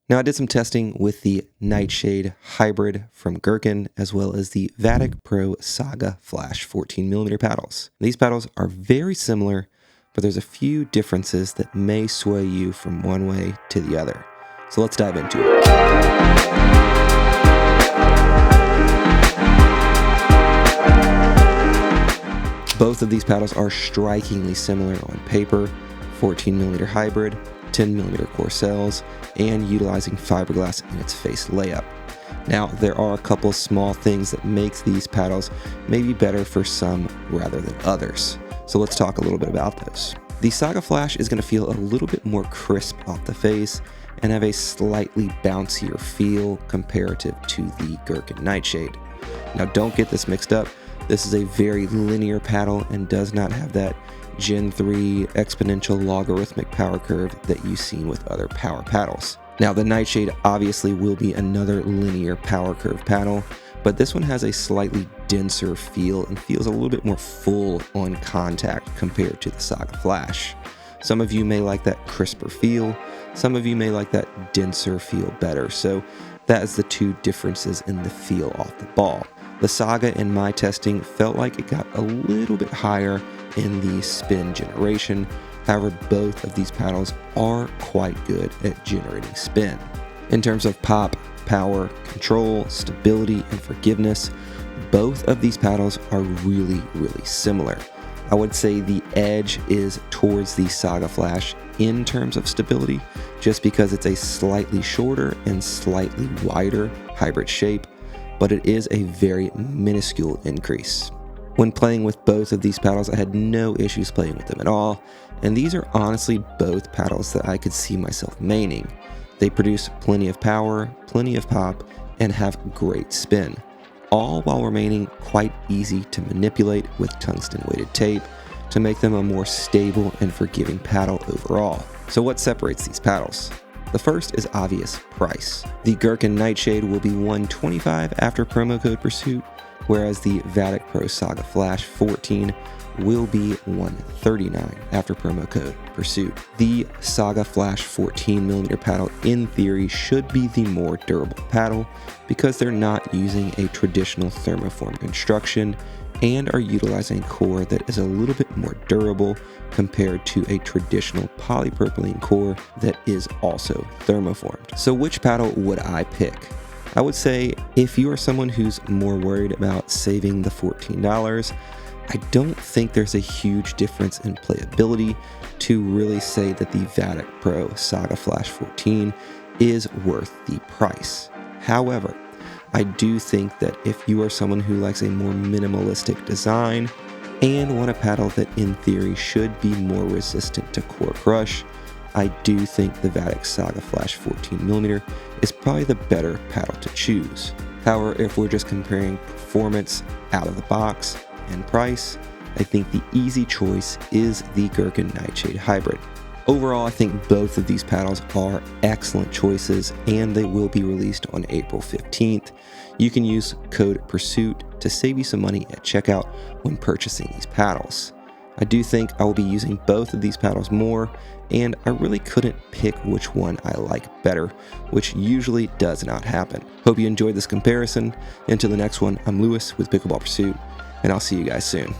Now I did some testing with the Nightshade Hybrid from Gherkin as well as the Vatic Pro Saga Flash 14mm paddles. These paddles are very similar, but there's a few differences that may sway you from one way to the other. So let's dive into it. Both of these paddles are strikingly similar on paper: 14mm hybrid, 10mm core cells, and utilizing fiberglass in its face layup. Now, there are a couple small things that makes these paddles maybe better for some rather than others. So let's talk a little bit about those. The Saga Flash is going to feel a little bit more crisp off the face and have a slightly bouncier feel comparative to the Gherkin Nightshade. Now, don't get this mixed up. This is a very linear paddle and does not have that Gen 3 exponential logarithmic power curve that you've seen with other power paddles. Now, the Nightshade obviously will be another linear power curve paddle, but this one has a slightly denser feel and feels a little bit more full on contact compared to the Saga Flash. Some of you may like that crisper feel, some of you may like that denser feel better, so that is the two differences in the feel off the ball. The Saga in my testing felt like it got a little bit higher in the spin generation. However, both of these paddles are quite good at generating spin. In terms of pop, power, control, stability, and forgiveness, both of these paddles are really similar. I would say the edge is towards the Saga Flash in terms of stability, just because it's a slightly shorter and slightly wider hybrid shape, but it is a very minuscule increase. When playing with both of these paddles, I had no issues playing with them at all, and these are honestly both paddles that I could see myself maining. They produce plenty of power, plenty of pop, and have great spin, all while remaining quite easy to manipulate with tungsten weighted tape to make them a more stable and forgiving paddle overall. So what separates these paddles? The first is obvious: price. The Gherkin Nightshade will be $125 after promo code Pursuit, whereas the Vatic Pro Saga Flash 14 will be $139 after promo code Pursuit. The Saga Flash 14mm paddle in theory should be the more durable paddle because they're not using a traditional thermoform construction and are utilizing a core that is a little bit more durable compared to a traditional polypropylene core that is also thermoformed. So which paddle would I pick? I would say if you are someone who's more worried about saving the $14, I don't think there's a huge difference in playability to really say that the Vatic Pro Saga Flash 14 is worth the price. However, I do think that if you are someone who likes a more minimalistic design and want a paddle that in theory should be more resistant to core crush, I do think the Vatic Saga Flash 14mm is probably the better paddle to choose. However, if we're just comparing performance out of the box and price, I think the easy choice is the Gherkin Nightshade Hybrid. Overall, I think both of these paddles are excellent choices and they will be released on April 15th. You can use code Pursuit to save you some money at checkout when purchasing these paddles. I do think I will be using both of these paddles more, and I really couldn't pick which one I like better, which usually does not happen. Hope you enjoyed this comparison. Until the next one, I'm Lewis with Pickleball Pursuit, and I'll see you guys soon.